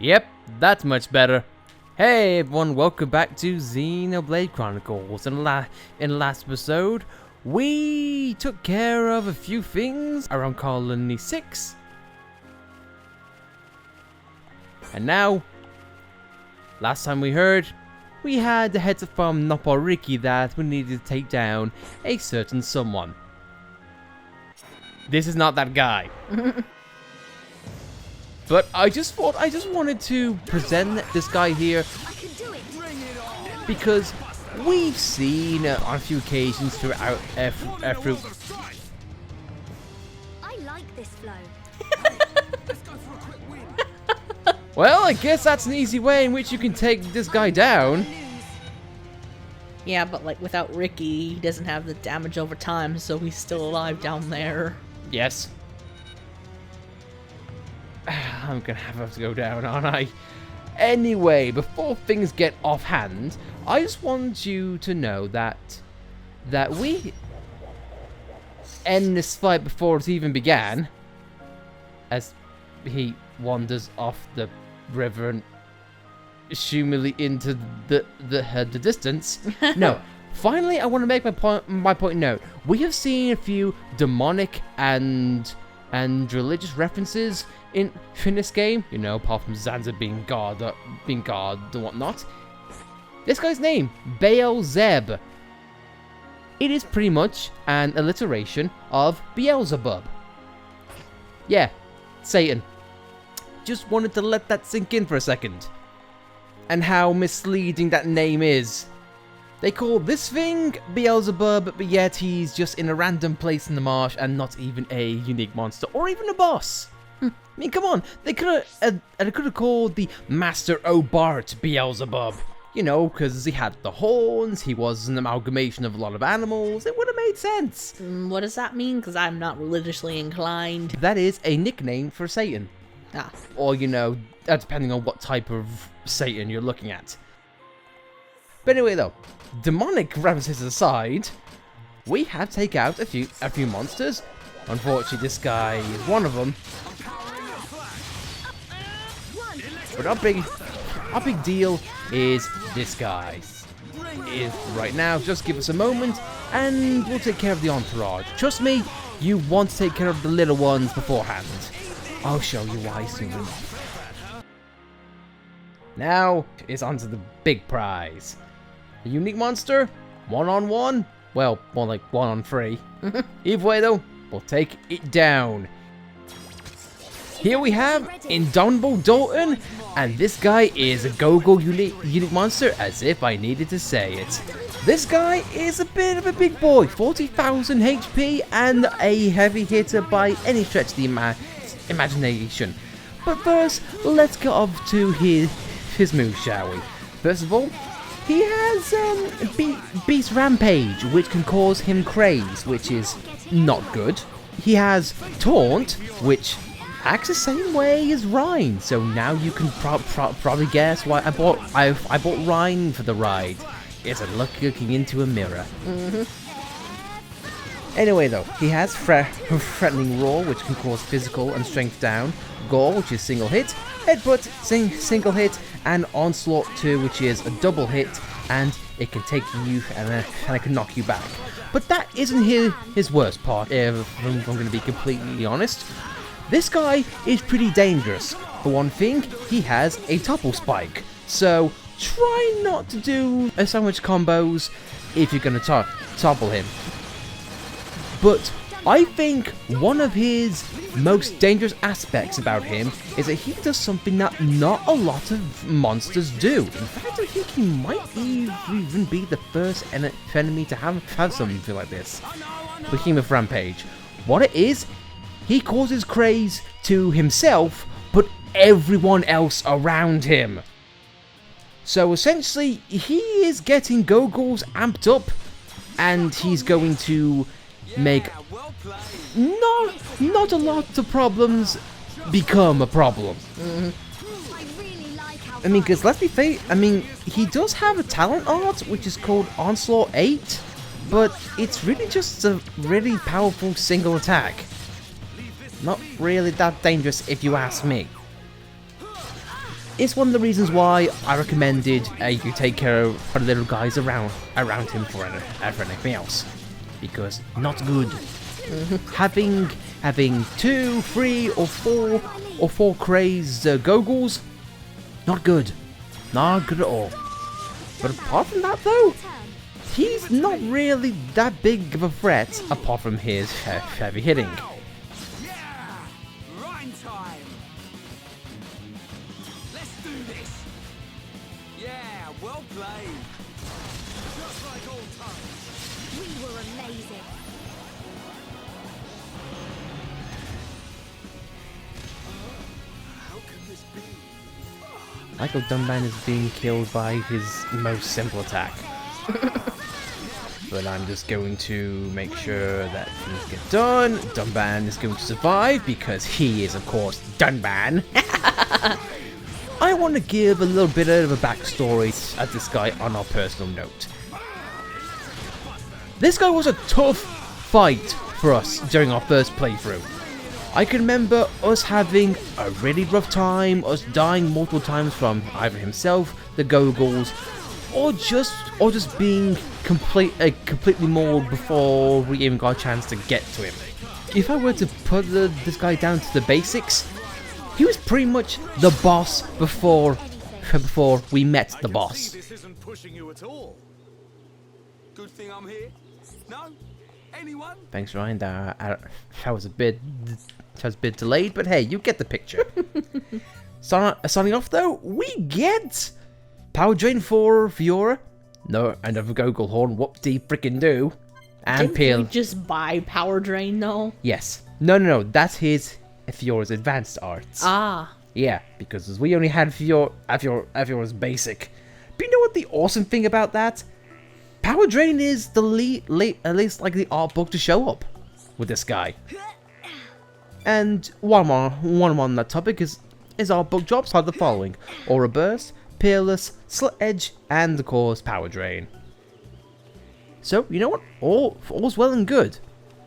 Yep, that's much better. Hey everyone, welcome back to Xenoblade Chronicles. In the last episode, we took care of a few things around Colony 6. And now, last time we heard, we had the heads from Noporiki that we needed to take down a certain someone. This is not that guy. But I just wanted to present this guy here because we've seen on a few occasions throughout through. I like this flow. Well, I guess that's an easy way in which you can take this guy down. Yeah, but like without Ricky, he doesn't have the damage over time, so he's still alive down there. Yes. I'm gonna have to go down, aren't I? Anyway, before things get offhand, I just want you to know that we end this fight before it even began, as he wanders off the river and assumedly into the distance. No, finally, I want to make my point known. We have seen a few demonic and religious references in this game, you know, apart from Zanza being God and whatnot. This guy's name, Beelzeb. It is pretty much an alliteration of Beelzebub. Yeah, Satan. Just wanted to let that sink in for a second. And how misleading that name is. They call this thing Beelzebub, but yet he's just in a random place in the marsh and not even a unique monster or even a boss. I mean, come on, they could have called the Master O'Bart Beelzebub. You know, because he had the horns, he was an amalgamation of a lot of animals, it would have made sense. What does that mean? Because I'm not religiously inclined. That is a nickname for Satan. Ah. Or, you know, depending on what type of Satan you're looking at. But anyway though, demonic references aside, we have taken out a few monsters. Unfortunately, this guy is one of them. But our big deal is this guy. Right now, just give us a moment and we'll take care of the entourage. Trust me, you want to take care of the little ones beforehand. I'll show you why soon. Now, it's on to the big prize. A unique monster, 1-on-1, well, more like 1-on-3. Either way though, we'll take it down. Here we have Indomitable Daulton, and this guy is a go-go unique monster, as if I needed to say it. This guy is a bit of a big boy, 40,000 HP, and a heavy hitter by any stretch of the imagination. But first, let's get off to his moves, shall we? First of all, he has Beast Rampage, which can cause him craze, which is not good. He has Taunt, which acts the same way as Rhine, so now you can probably guess why I bought Rhine for the ride. It's a looking into a mirror. Anyway though, he has Threatening Roar, which can cause physical and strength down, Gore, which is single hit, Headbutt, single hit, and Onslaught 2, which is a double hit, and it can take you and it can knock you back. But that isn't his worst part, if I'm going to be completely honest. This guy is pretty dangerous. For one thing, he has a Topple Spike, so try not to do so much combos if you're going to topple him. But I think one of his most dangerous aspects about him is that he does something that not a lot of monsters do. In fact, I think he might even be the first enemy to have something like this. Behemoth Rampage. What it is, he causes craze to himself, but everyone else around him. So essentially, he is getting Goggles amped up, and he's going to make not a lot of problems become a problem. I mean, because let's be fair, I mean, he does have a talent art which is called Onslaught 8, but it's really just a really powerful single attack. Not really that dangerous if you ask me. it's one of the reasons why I recommended you take care of the little guys around him for anything else, because not good. Having 2, 3, or 4 crazed Gogles, not good at all. But apart from that though, he's not really that big of a threat apart from his heavy hitting. Yeah! Rhyme time! Let's do this! Yeah, well played! Just like old times! We were amazing. How can this be? Michael Dunban is being killed by his most simple attack. But I'm just going to make sure that things get done. Dunban is going to survive because he is, of course, Dunban. I want to give a little bit of a backstory at this guy on our personal note. This guy was a tough fight for us during our first playthrough. I can remember us having a really rough time, us dying multiple times from either himself, the Gogles, or just being completely mauled before we even got a chance to get to him. If I were to put this guy down to the basics, he was pretty much the boss before we met the boss. This isn't pushing you at all. Good thing I'm here. No? Anyone? Thanks, Ryan. That was a bit delayed, but hey, you get the picture. Signing off though, we get Power Drain for Fiora. No, another Goggle Horn. Whoop-de frickin' do. And Didn't Peel. we just buy Power Drain though? Yes. No. That's his Fiora's advanced arts. Ah. Yeah, because we only had Fiora's basic. But you know what the awesome thing about that? Power Drain is the at least like the art book to show up with this guy. And one more on that topic is our book drops are the following: Aura Burst, Peerless, Slit Edge, and of course Power Drain. So you know what? All's well and good.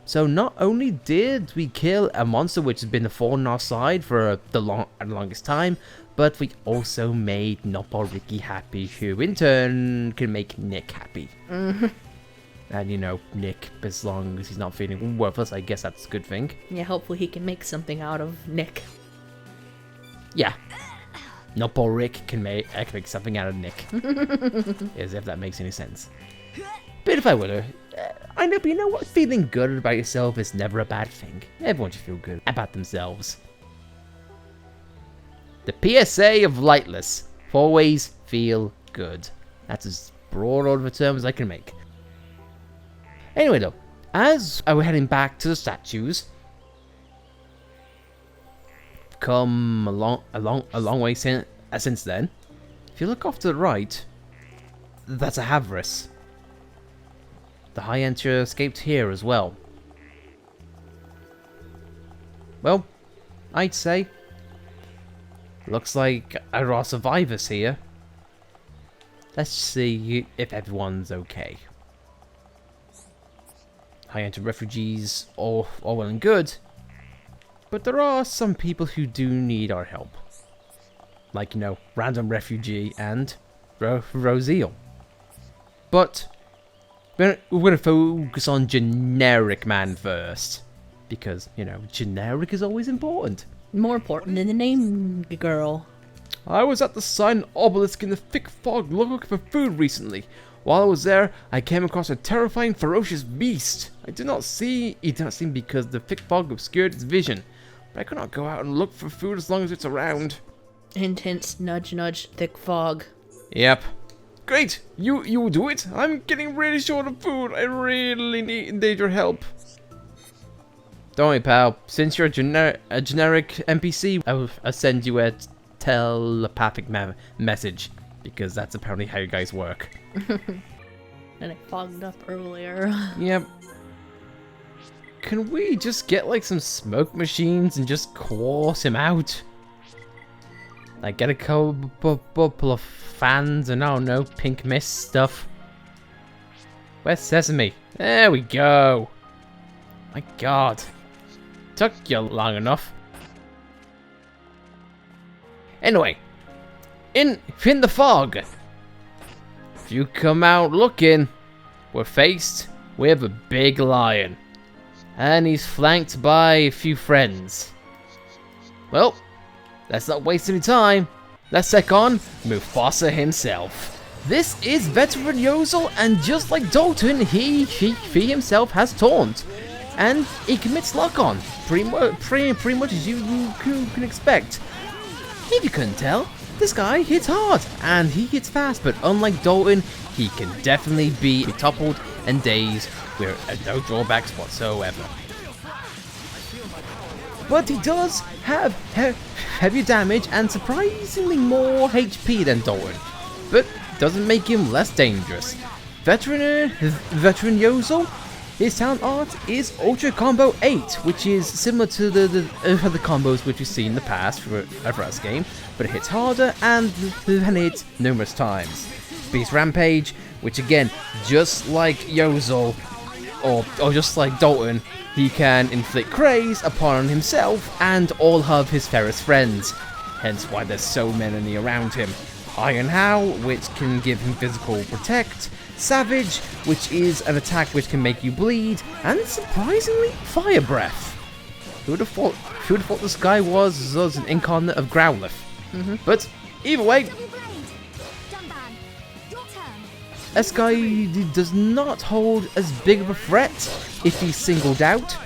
So not only did we kill a monster which has been a thorn on our side for the longest time, but we also made Nopal Ricky happy, who in turn can make Nick happy. And you know, Nick, as long as he's not feeling worthless, I guess that's a good thing. Yeah, hopefully he can make something out of Nick. Yeah. Nopal Rick can make something out of Nick. As if that makes any sense. But if I were to, I know, but you know what? Feeling good about yourself is never a bad thing. Everyone should feel good about themselves. The PSA of Lightless. Always feel good. That's as broad of a term as I can make. Anyway though, as we're heading back to the statues, come a long way since then. If you look off to the right, that's a Havris. The High Enter escaped here as well. Well, I'd say looks like there are survivors here. Let's see if everyone's okay. High Enter refugees, all well and good, but there are some people who do need our help. Like, you know, Random Refugee and Rosiel. But we're going to focus on Generic Man first. Because, you know, generic is always important. More important than the name, girl. I was at the Sign Obelisk in the thick fog looking for food recently. While I was there, I came across a terrifying, ferocious beast. It did not seem because the thick fog obscured its vision. But I could not go out and look for food as long as it's around. Intense nudge nudge, thick fog. Yep. Great! You do it! I'm getting really short of food. I really need your help. Don't worry, pal. Since you're a generic NPC, I'll send you a telepathic message. Because that's apparently how you guys work. And it fogged up earlier. Yep. Can we just get like some smoke machines and just coerce him out? Like get a couple of fans and I don't know, pink mist stuff. Where's Sesame? There we go. My god. Took you long enough. Anyway, in the fog. If you come out looking, we're faced with a big lion. And he's flanked by a few friends. Well, let's not waste any time. Let's take on Mufasa himself. This is veteran Yozel, and just like Daulton, he himself has taunt. And he commits lock-on, pretty much as you can expect. If you couldn't tell, this guy hits hard, and he hits fast, but unlike Daulton, he can definitely be toppled and dazed with no drawbacks whatsoever. But he does have heavier damage and surprisingly more HP than Daulton, but doesn't make him less dangerous. Veteran Yozel, his talent art is Ultra Combo 8, which is similar to the other combos which we've seen in the past for a first game, but it hits harder and hits numerous times. Beast Rampage, which again, just like Yozel, or just like Daulton, he can inflict craze upon himself and all of his ferrous friends, hence why there's so many around him. Iron Howl, which can give him physical protect, Savage, which is an attack which can make you bleed, and surprisingly, Fire Breath. Who would have thought this guy was an incarnate of Growlithe? But either way, this guy does not hold as big of a threat if he's singled out,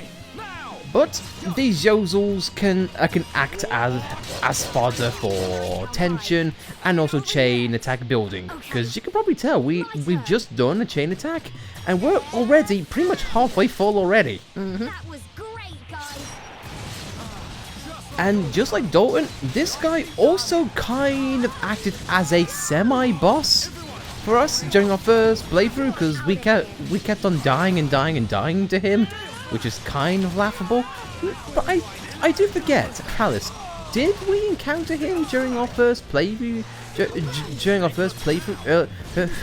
but these Yozels can act as fodder for tension and also chain attack building, because you can probably tell we've just done a chain attack and we're already pretty much halfway full already. That was great, guys. And just like Daulton, this guy also kind of acted as a semi-boss for us during our first playthrough, because we kept on dying to him, which is kind of laughable. But I do forget, Alice, did we encounter him during our first playthrough?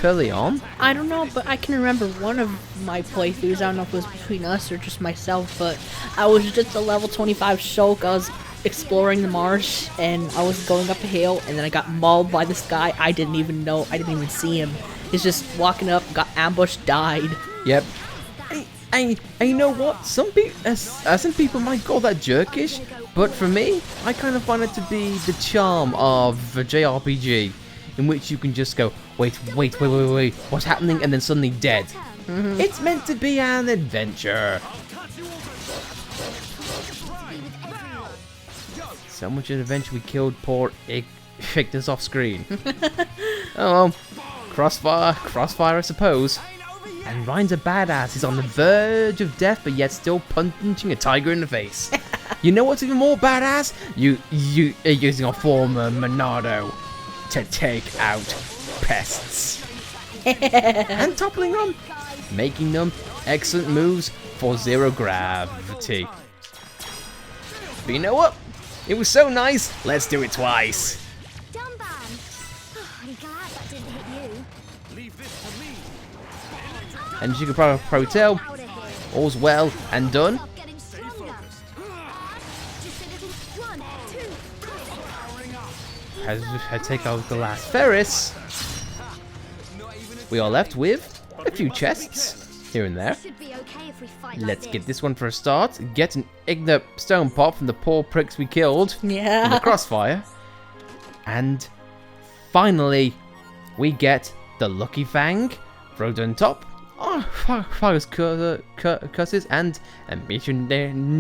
Early on? I don't know, but I can remember one of my playthroughs. I don't know if it was between us or just myself, but I was just a level 25 Shulk. I was exploring the marsh, and I was going up a hill, and then I got mauled by this guy. I didn't even see him. He's just walking up, got ambushed, died. Yep. And you know what? Some people might call that jerkish, but for me, I kind of find it to be the charm of a JRPG, in which you can just go, wait, what's happening? And then suddenly dead. It's meant to be an adventure. So much an adventure we killed poor Ictus off screen. Oh well, crossfire I suppose. And Ryan's a badass. He's on the verge of death, but yet still punching a tiger in the face. You know what's even more badass? You using a former Monado to take out pests. And toppling them, making them excellent moves for zero gravity. But you know what? It was so nice, let's do it twice. I'm glad that didn't hit you. Leave this to me. And as you can probably tell, Out of here. all's well and done. Stop getting stronger. Just a little 1, 2. As I take out the last Ferris, we are left with a few chests here and there. Should be okay if we fight Let's like get this. this one for a start. Get an ignorant stone pot from the poor pricks we killed in the Yeah. crossfire. And finally, we get the Lucky Fang, Frozen Top, Fire's Curses, and a Mission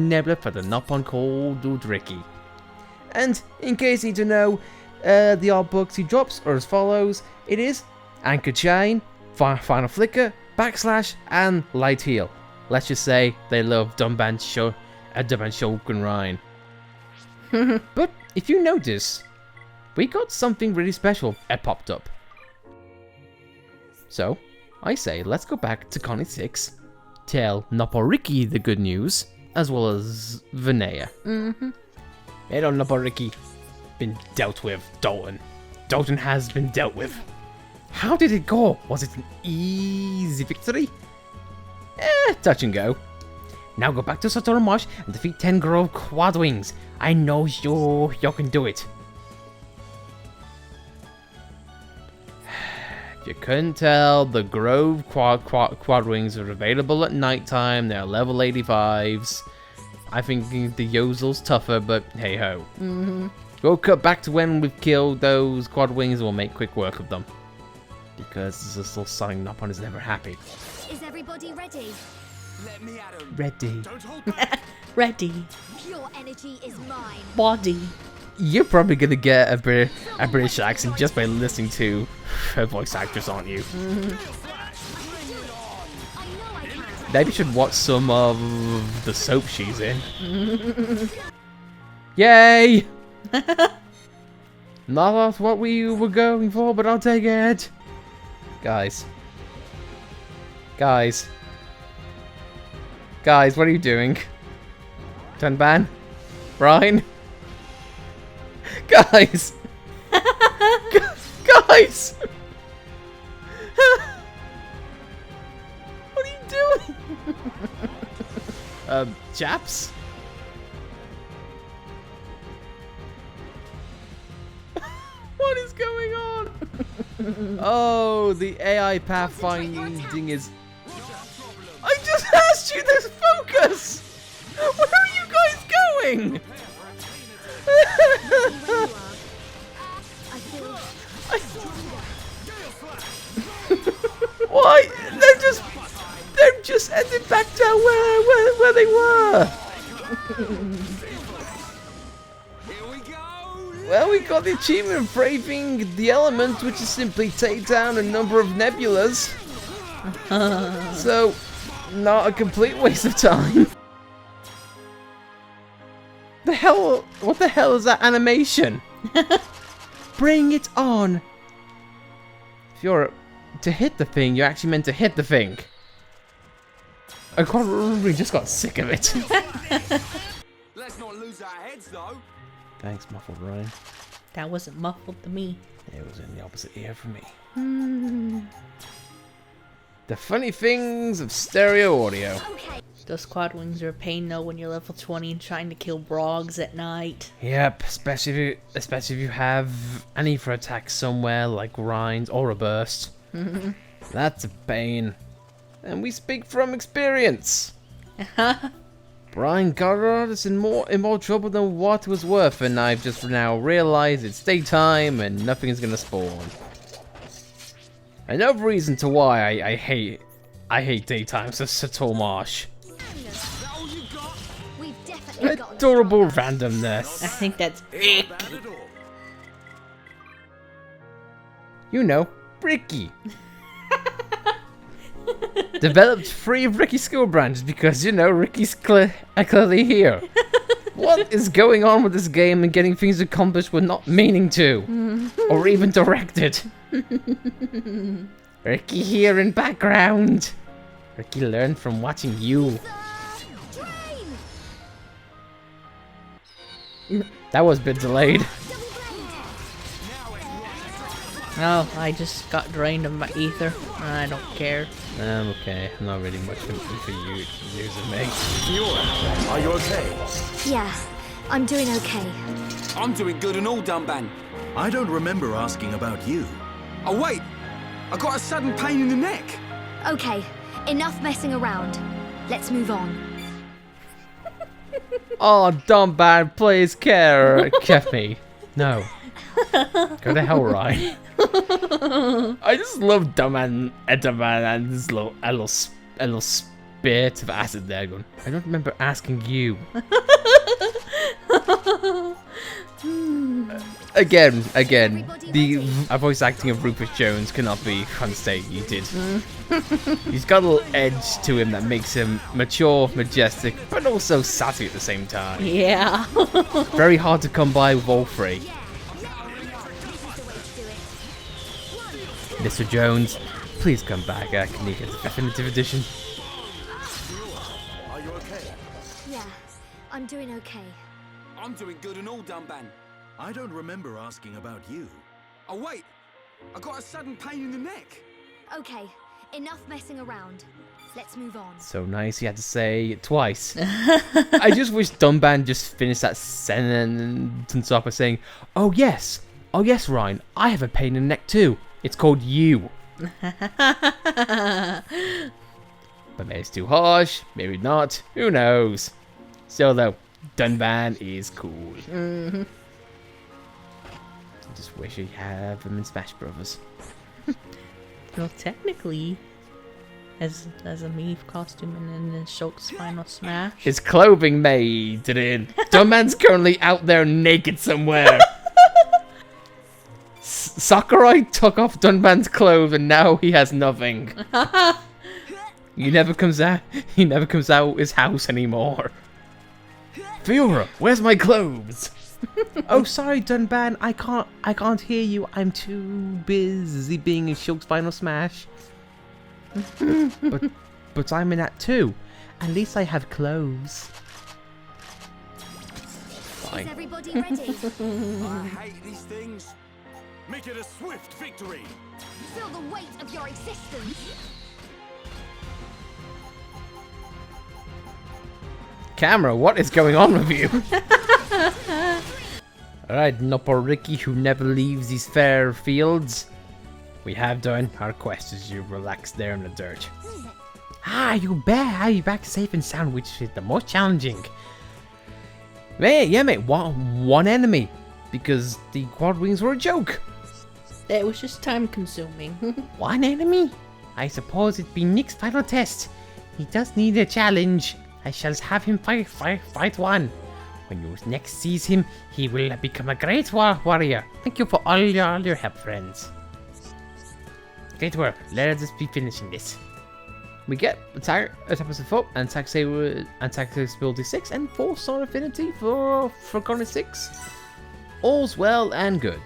Nebula for the Nopon called Ricky. And in case you need to know, the art books he drops are as follows. It is Anchor Chain, Final Flicker, Backslash, and Light Heal. Let's just say they love Dumban Shulk Ryan. But if you notice, we got something really special that popped up. So, I say let's go back to Connie 6, tell Noporiki the good news, as well as Vinaya. Hello, Noporiki. Been dealt with, Daulton. Daulton has been dealt with. How did it go? Was it an easy victory? Touch and go. Now go back to Satorl Marsh and defeat 10 Grove Quad Wings. I know you can do it. If you couldn't tell, the Grove quad wings are available at nighttime. They're level 85s. I think the Yozel's tougher, but hey ho. We'll cut back to when we've killed those quad wings and we'll make quick work of them. Because this little sign up on is never happy. Is everybody ready? Let me at 'em. Ready. Don't hold back. Ready. Pure energy is mine. Body. You're probably gonna get a British accent just by listening to her voice actress, aren't you? I know I can. Maybe you should watch some of the soap she's in. Yay! Not what we were going for, but I'll take it. Guys. Guys, what are you doing? Dunban? Brian? Guys! Guys! What are you doing? Chaps? What is going on? Oh, the AI pathfinding is... I just asked you this focus! Where are you guys going? Why? They're just headed back down where they were. Here we go. Well, we got the achievement of braving the element, which is simply take down a number of nebulas. So, not a complete waste of time. What the hell is that animation? Bring it on. If you're to hit the thing, you're actually meant to hit the thing. I quite really just got sick of it. Let's not lose our heads though. Thanks, Muffled Ryan. That wasn't muffled to me. It was in the opposite ear for me. The funny things of stereo audio. Okay. Those quad wings are a pain though when you're level 20 and trying to kill brogs at night. Yep, especially if you have an ether attack somewhere like Rinds or a burst. That's a pain. And we speak from experience. Brian Goddard is in more trouble than what was worth, and I've just now realized it's daytime and nothing is gonna spawn. Another reason to why I hate daytime, so Satorl Marsh. We've definitely got Adorable I randomness. think that's Bad at all. You know, Ricky. Developed 3 of Ricky's skill branches because, you know, Ricky's clearly here. What is going on with this game and getting things accomplished we're not meaning to? Or even directed? Ricky here in background. Ricky learned from watching you. That was a bit delayed. No, I just got drained of my ether. I don't care. Okay, I'm not really much for you using me. Fiora, are you okay? Yeah, I'm doing okay. I'm doing good and all, Dunban. I don't remember asking about you. Oh wait, I got a sudden pain in the neck. Okay, enough messing around. Let's move on. Oh, Dunban, please care. Keffy. No. Go to hell, Ryan. I just love Dunban and this little spit of acid there going. I don't remember asking you. Again, the voice acting of Rupert Jones cannot be unstated. He's got a little edge to him that makes him mature, majestic, but also sassy at the same time. Yeah. Very hard to come by with all 3. Mr. Jones, please come back. Can you get the definitive edition? Are you okay? Yeah, I'm doing okay. I'm doing good and all, Dunban. I don't remember asking about you. Oh wait, I got a sudden pain in the neck. Okay, enough messing around. Let's move on. So nice, he had to say it twice. I just wish Dunban just finished that sentence off by saying, oh yes, Ryan, I have a pain in the neck too. It's called you. But maybe it's too harsh, maybe not, who knows. Still though, Dunban is cool. Mm-hmm. I just wish I had him in Smash Brothers. Well, technically, as a Meve costume and then Shulk's final smash. His clothing made it in. Dunban's currently out there naked somewhere. Sakurai took off Dunban's clothes and now he has nothing. He never comes out his house anymore. Fiora, where's my clothes? Oh, sorry, Dunban. I can't hear you. I'm too busy being in Shulk's final smash. but I'm in that too. At least I have clothes. Is Fine. everybody ready? I hate these things. Make it a swift victory. Feel the weight of your existence. Camera, what is going on with you? Alright, Nopper Ricky, who never leaves these fair fields. We have done our quest as you relax there in the dirt. Ah, you back safe and sound, which is the most challenging. Yeah, mate, one enemy. Because the quad wings were a joke. It was just time consuming. One enemy? I suppose it'd be Nick's final test. He does need a challenge. I shall have him fight one. When you next sees him, he will become a great warrior. Thank you for all your help, friends. Great work. Let us be finishing this. We get attack episode 4 and attack ability 6 and 4-star affinity for Garnet 6. All's well and good.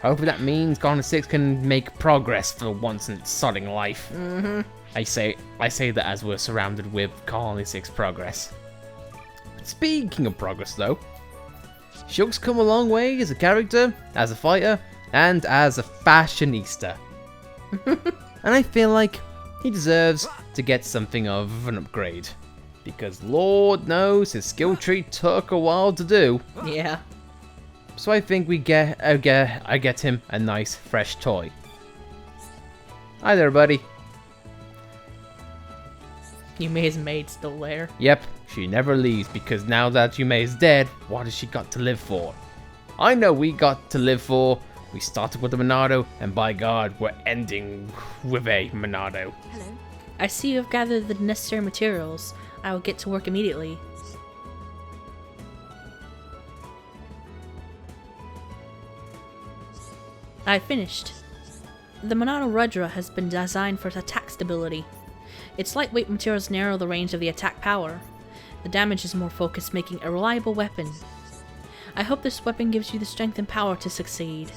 Hopefully that means Garnet 6 can make progress for once in its starting life. Mm-hmm. I say that as we're surrounded with Colony 6 progress. But speaking of progress though, Shulk's come a long way as a character, as a fighter, and as a fashionista. And I feel like he deserves to get something of an upgrade. Because Lord knows his skill tree took a while to do. Yeah. So I think I get him a nice fresh toy. Hi there, buddy. Yume's maid still there. Yep, she never leaves because now that Yume is dead, what has she got to live for? I know we got to live for. We started with a Monado, and by God, we're ending with a Monado. Hello. I see you have gathered the necessary materials. I will get to work immediately. I finished. The Monado Rudra has been designed for attack stability. Its lightweight materials narrow the range of the attack power. The damage is more focused, making a reliable weapon. I hope this weapon gives you the strength and power to succeed.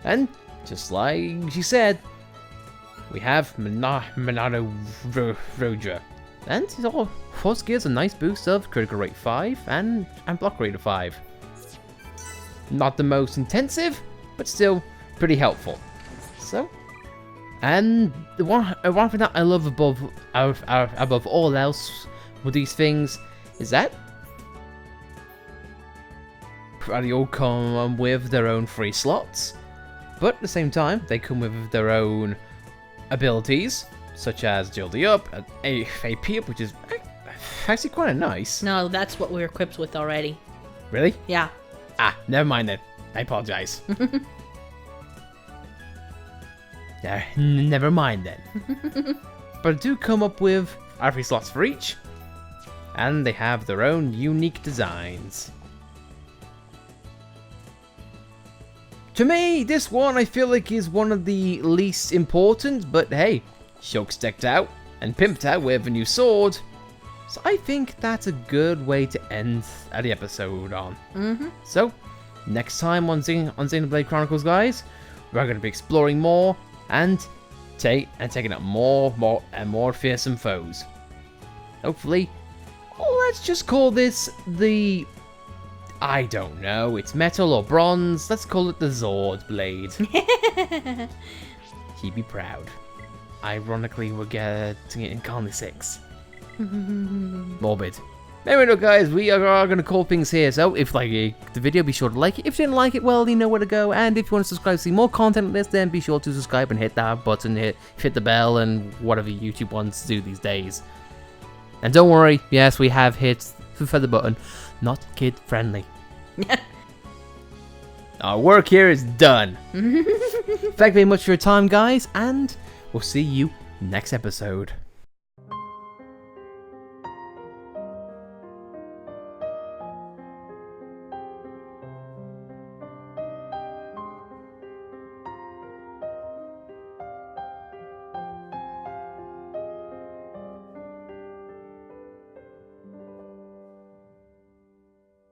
And, just like she said, we have Monado Rudra. And it all force gives a nice boost of critical rate 5 and block rate of 5. Not the most intensive, but still pretty helpful. So, and the one thing that I love above all else with these things is that they all come with their own free slots, but at the same time they come with their own abilities, such as Agility Up and AP Up, which is actually quite nice. No, that's what we're equipped with already. Really? Yeah. Ah, never mind then. I apologize. Yeah, never mind then. But do come up with RP slots for each, and they have their own unique designs. To me, this one I feel like is one of the least important, but hey, Shulk's decked out and pimped out with a new sword, so I think that's a good way to end the episode on. So, next time on Xenoblade Chronicles, guys, we're going to be exploring more and taking out more fearsome foes. Hopefully, let's just call this the, I don't know, it's metal or bronze. Let's call it the Zord Blade. He'd be proud. Ironically, we're getting it in Colony 6. Morbid. Anyway, look, guys, we are going to call things here. So, if like the video, be sure to like it. If you didn't like it, well, you know where to go. And if you want to subscribe to see more content like this, then be sure to subscribe and hit that button, hit the bell, and whatever YouTube wants to do these days. And don't worry, yes, we have hit the feather button, not kid friendly. Our work here is done. Thank you very much for your time, guys, and we'll see you next episode.